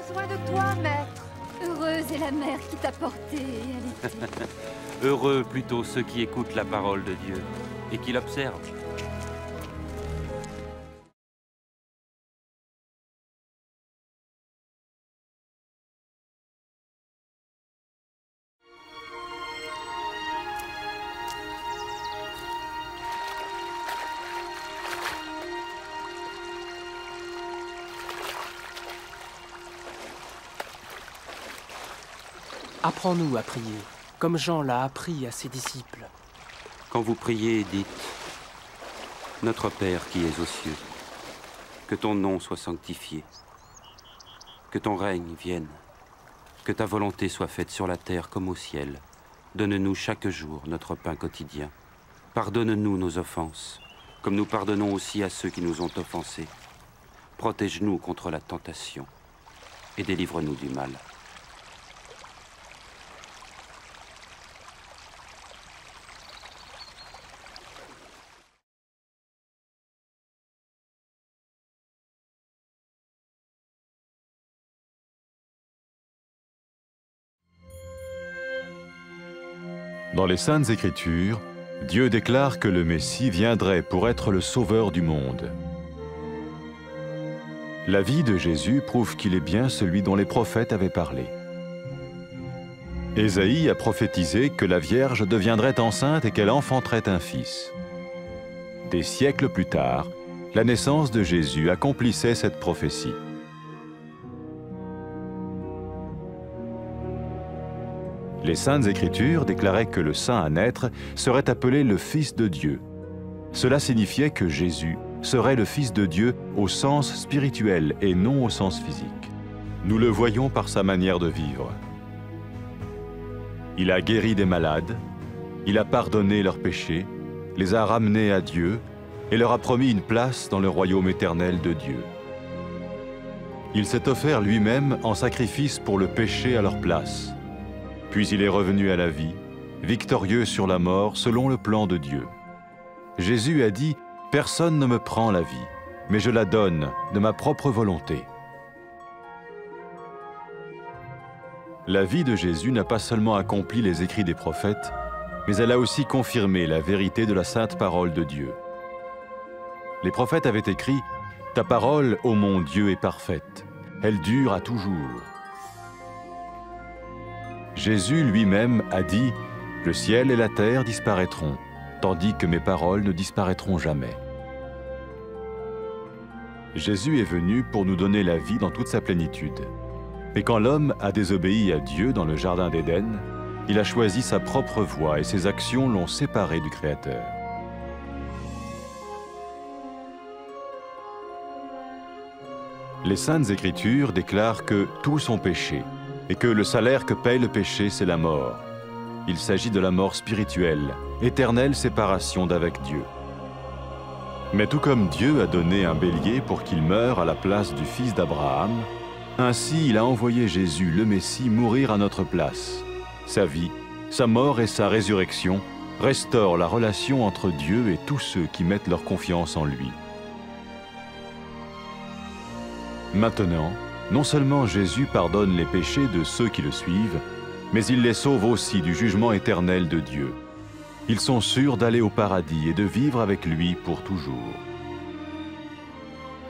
besoin de toi, maître. Heureuse est la mère qui t'a porté et allaitée. Heureux plutôt ceux qui écoutent la parole de Dieu et qui l'observent. Apprends-nous à prier, comme Jean l'a appris à ses disciples. Quand vous priez, dites « Notre Père qui es aux cieux, que ton nom soit sanctifié, que ton règne vienne, que ta volonté soit faite sur la terre comme au ciel. Donne-nous chaque jour notre pain quotidien. Pardonne-nous nos offenses, comme nous pardonnons aussi à ceux qui nous ont offensés. Protège-nous contre la tentation et délivre-nous du mal. » Dans les Saintes Écritures, Dieu déclare que le Messie viendrait pour être le sauveur du monde. La vie de Jésus prouve qu'il est bien celui dont les prophètes avaient parlé. Ésaïe a prophétisé que la Vierge deviendrait enceinte et qu'elle enfanterait un fils. Des siècles plus tard, la naissance de Jésus accomplissait cette prophétie. Les Saintes Écritures déclaraient que le saint à naître serait appelé le Fils de Dieu. Cela signifiait que Jésus serait le Fils de Dieu au sens spirituel et non au sens physique. Nous le voyons par sa manière de vivre. Il a guéri des malades, il a pardonné leurs péchés, les a ramenés à Dieu et leur a promis une place dans le royaume éternel de Dieu. Il s'est offert lui-même en sacrifice pour le péché à leur place. Puis il est revenu à la vie, victorieux sur la mort selon le plan de Dieu. Jésus a dit « Personne ne me prend la vie, mais je la donne de ma propre volonté. » La vie de Jésus n'a pas seulement accompli les écrits des prophètes, mais elle a aussi confirmé la vérité de la sainte parole de Dieu. Les prophètes avaient écrit « Ta parole, ô mon Dieu, est parfaite, elle dure à toujours. » Jésus lui-même a dit « Le ciel et la terre disparaîtront, tandis que mes paroles ne disparaîtront jamais. » Jésus est venu pour nous donner la vie dans toute sa plénitude. Et quand l'homme a désobéi à Dieu dans le jardin d'Éden, il a choisi sa propre voie et ses actions l'ont séparé du Créateur. Les Saintes Écritures déclarent que tous ont péché et que le salaire que paye le péché, c'est la mort. Il s'agit de la mort spirituelle, éternelle séparation d'avec Dieu. Mais tout comme Dieu a donné un bélier pour qu'il meure à la place du fils d'Abraham, ainsi il a envoyé Jésus, le Messie, mourir à notre place. Sa vie, sa mort et sa résurrection restaurent la relation entre Dieu et tous ceux qui mettent leur confiance en lui. Maintenant, non seulement Jésus pardonne les péchés de ceux qui le suivent, mais il les sauve aussi du jugement éternel de Dieu. Ils sont sûrs d'aller au paradis et de vivre avec lui pour toujours.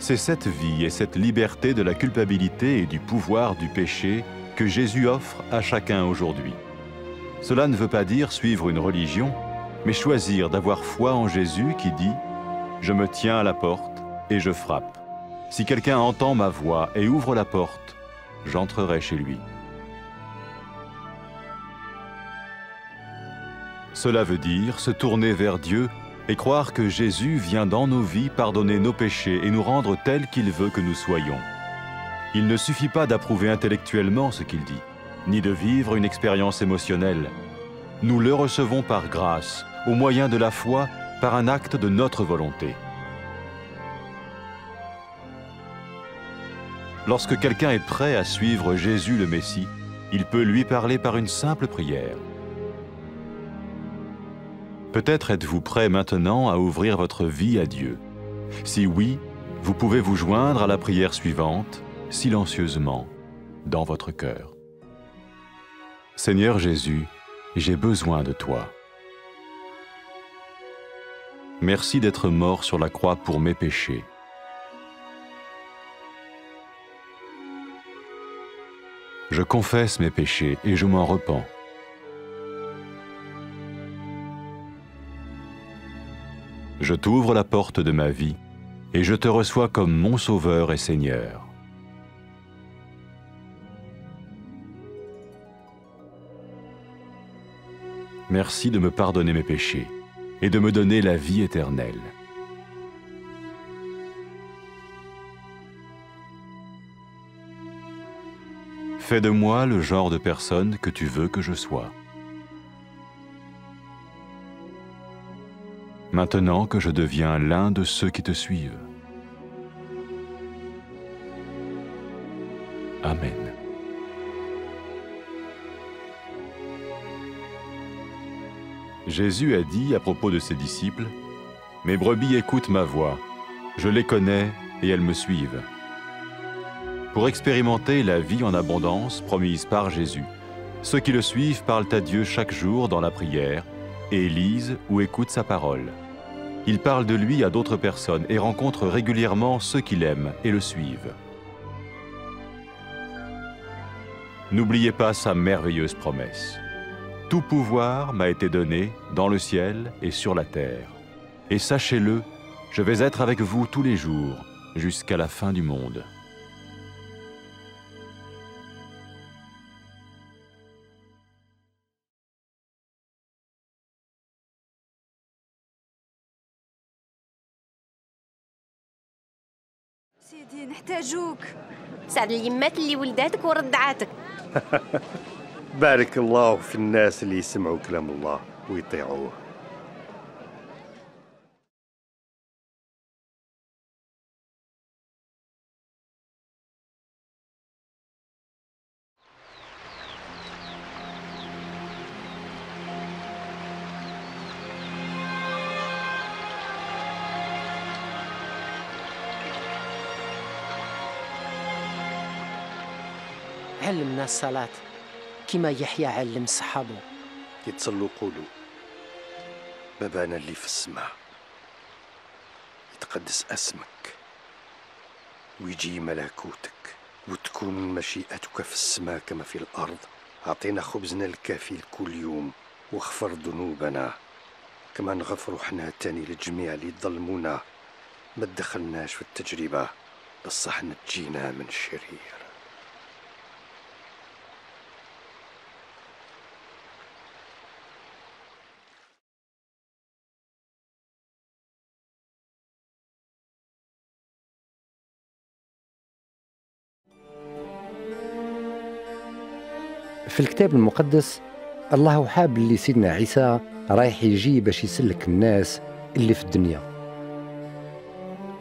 C'est cette vie et cette liberté de la culpabilité et du pouvoir du péché que Jésus offre à chacun aujourd'hui. Cela ne veut pas dire suivre une religion, mais choisir d'avoir foi en Jésus qui dit « Je me tiens à la porte et je frappe. Si quelqu'un entend ma voix et ouvre la porte, j'entrerai chez lui. » Cela veut dire se tourner vers Dieu et croire que Jésus vient dans nos vies pardonner nos péchés et nous rendre tels qu'il veut que nous soyons. Il ne suffit pas d'approuver intellectuellement ce qu'il dit, ni de vivre une expérience émotionnelle. Nous le recevons par grâce, au moyen de la foi, par un acte de notre volonté. Lorsque quelqu'un est prêt à suivre Jésus le Messie, il peut lui parler par une simple prière. Peut-être êtes-vous prêt maintenant à ouvrir votre vie à Dieu. Si oui, vous pouvez vous joindre à la prière suivante, silencieusement. dans votre cœur. Seigneur Jésus, j'ai besoin de toi. Merci d'être mort sur la croix pour mes péchés. Je confesse mes péchés et je m'en repens. Je t'ouvre la porte de ma vie et je te reçois comme mon Sauveur et Seigneur. Merci de me pardonner mes péchés et de me donner la vie éternelle. Fais de moi le genre de personne que tu veux que je sois. Maintenant que je deviens l'un de ceux qui te suivent. Amen. Jésus a dit à propos de ses disciples, « Mes brebis écoutent ma voix, je les connais et elles me suivent. » Pour expérimenter la vie en abondance promise par Jésus, ceux qui le suivent parlent à Dieu chaque jour dans la prière et lisent ou écoutent sa parole. Ils parlent de lui à d'autres personnes et rencontrent régulièrement ceux qui l'aiment et le suivent. N'oubliez pas sa merveilleuse promesse. Tout pouvoir m'a été donné dans le ciel et sur la terre. Et sachez-le, je vais être avec vous tous les jours, jusqu'à la fin du monde. سيدي نحتاجوك. ساعد اليمات اللي ولداتك ورضعاتك. بارك الله في الناس اللي يسمعوا كلام الله ويطيعوه. علمنا الصلاة كما يحيى علم صحابه. يتصلوا قولوا بابانا اللي في السماء يتقدس اسمك ويجي ملكوتك وتكون مشيئتك في السماء كما في الارض. اعطينا خبزنا الكافي كل يوم واغفر ذنوبنا كما نغفر حنا تاني للجميع اللي يظلمونا. ما تدخلناش في التجربة بصح نجينا من الشرير. في الكتاب المقدس الله حاب اللي سيدنا عيسى رايح يجي باش يسلك الناس اللي في الدنيا.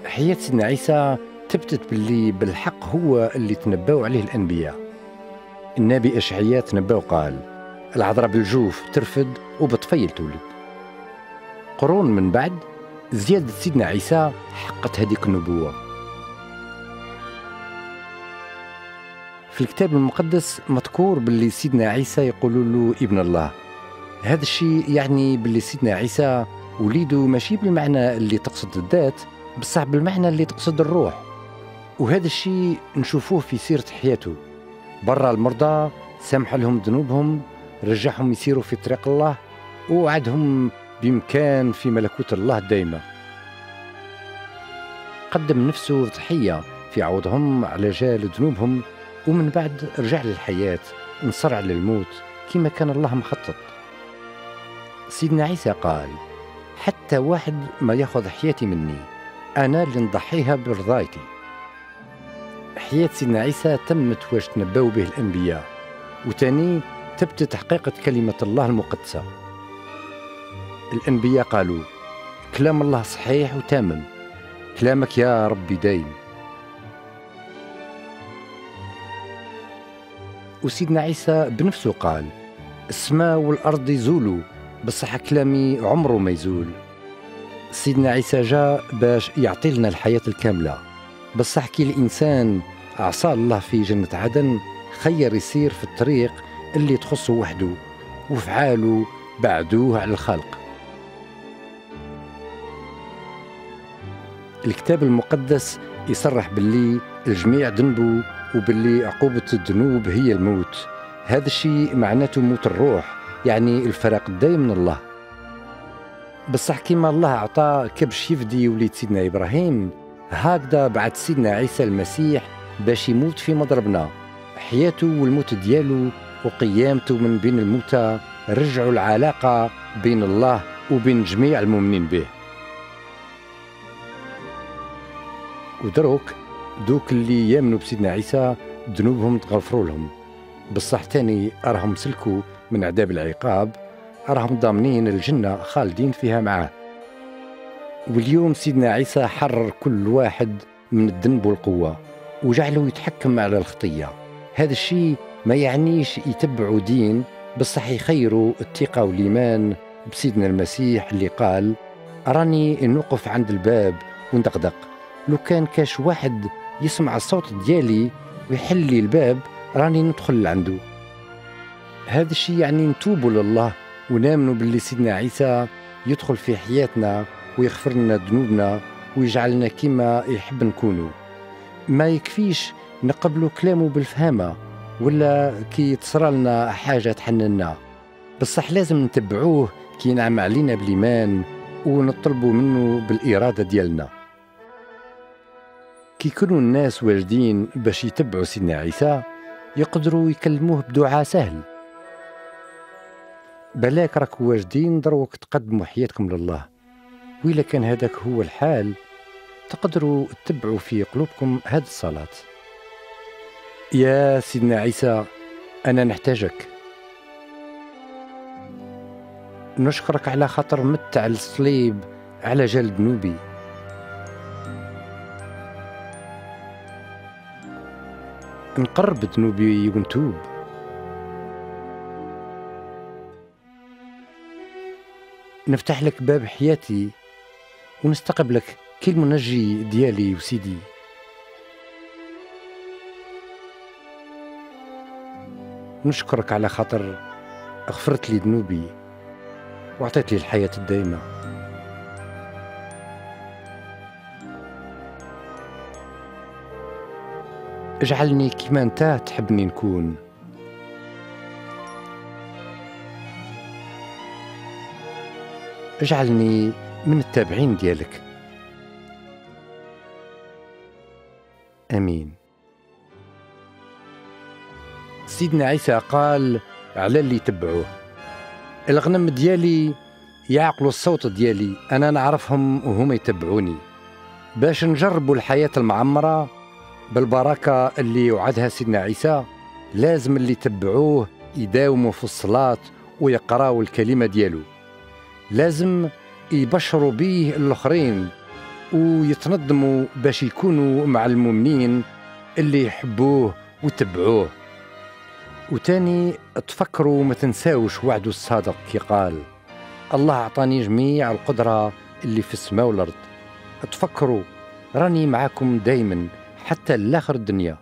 حياة سيدنا عيسى تثبتت باللي بالحق هو اللي تنبأوا عليه الأنبياء. النبي إشعياء تنبأ وقال العذراء بالجوف ترفد وبطفيل تولد. قرون من بعد زيادة سيدنا عيسى حقت هذيك النبوة. في الكتاب المقدس مذكور باللي سيدنا عيسى يقولوا له ابن الله. هذا الشيء يعني باللي سيدنا عيسى وليده ماشي بالمعنى اللي تقصد الذات بصح بالمعنى اللي تقصد الروح. وهذا الشيء نشوفوه في سيرة حياته. برا المرضى سامح لهم ذنوبهم، رجعهم يسيروا في طريق الله، ووعدهم بإمكان في ملكوت الله دائما. قدم نفسه ضحية في عوضهم على جال ذنوبهم، ومن بعد رجع للحياة انصر على الموت كما كان الله مخطط. سيدنا عيسى قال حتى واحد ما ياخذ حياتي مني أنا اللي نضحيها برضايتي. حياة سيدنا عيسى تمت واش تنبأوا به الأنبياء، وتاني ثبتت حقيقة كلمة الله المقدسة. الأنبياء قالوا كلام الله صحيح وتامم، كلامك يا ربي دايم. وسيدنا عيسى بنفسه قال السماء والأرض يزولوا بصح كلامي عمره ما يزول. سيدنا عيسى جاء باش يعطي لنا الحياة الكاملة، بصح كي الإنسان عصى الله في جنة عدن خير يسير في الطريق اللي تخصه وحده، وفعاله بعدوه على الخلق. الكتاب المقدس يصرح باللي الجميع ذنبوا وباللي عقوبة الذنوب هي الموت. هذا الشيء معناته موت الروح، يعني الفراق الدايم من الله. بصح كيما الله أعطى كبش يفدي وليد سيدنا إبراهيم، هكذا بعد سيدنا عيسى المسيح باش يموت في مضربنا. حياته والموت ديالو وقيامته من بين الموتى رجعوا العلاقة بين الله وبين جميع المؤمنين به. ودروك دوك اللي يامنوا بسيدنا عيسى ذنوبهم تغفروا لهم، بصح تاني راهم سلكوا من عذاب العقاب، راهم ضامنين الجنة خالدين فيها معاه. واليوم سيدنا عيسى حرر كل واحد من الذنب والقوة وجعله يتحكم على الخطية. هذا الشيء ما يعنيش يتبعوا دين، بصح يخيروا الثقة والإيمان بسيدنا المسيح اللي قال أراني نوقف عند الباب وندقدق، لو كان كاش واحد يسمع الصوت ديالي ويحل لي الباب راني ندخل عنده. هذا الشيء يعني نتوبوا لله ونامنوا باللي سيدنا عيسى يدخل في حياتنا ويغفر لنا ذنوبنا ويجعلنا كما يحب نكونوا. ما يكفيش نقبلوا كلامه بالفهامة ولا كي تصرى لنا حاجة تحننا، بصح لازم نتبعوه كي ينعم علينا بالإيمان ونطلبوا منه بالإرادة ديالنا. كي يكونوا الناس واجدين باش يتبعوا سيدنا عيسى يقدروا يكلموه بدعاء سهل. بلاك راكوا واجدين دروك تقدموا حياتكم لله، وإلا كان هذاك هو الحال تقدروا تتبعوا في قلوبكم هذه الصلاة: يا سيدنا عيسى أنا نحتاجك، نشكرك على خاطر مت على الصليب على جال ذنوبي. نقرب ذنوبي ونتوب. نفتح لك باب حياتي ونستقبلك كي المنجي ديالي وسيدي. نشكرك على خاطر غفرت لي ذنوبي وعطيت لي الحياة الدائمة. اجعلني كما انت تحبني نكون. اجعلني من التابعين ديالك. امين. سيدنا عيسى قال على اللي يتبعوه: الغنم ديالي يعقلوا الصوت ديالي، انا نعرفهم وهم يتبعوني. باش نجربوا الحياة المعمرة بالبركة اللي وعدها سيدنا عيسى لازم اللي يتبعوه يداوموا في الصلاة ويقراوا الكلمة ديالو، لازم يبشروا به الآخرين ويتنظموا باش يكونوا مع المؤمنين اللي يحبوه ويتبعوه. وتاني تفكروا ما تنساوش وعده الصادق كي قال: الله أعطاني جميع القدرة اللي في السماء والأرض. تفكروا راني معاكم دايما حتى لآخر الدنيا.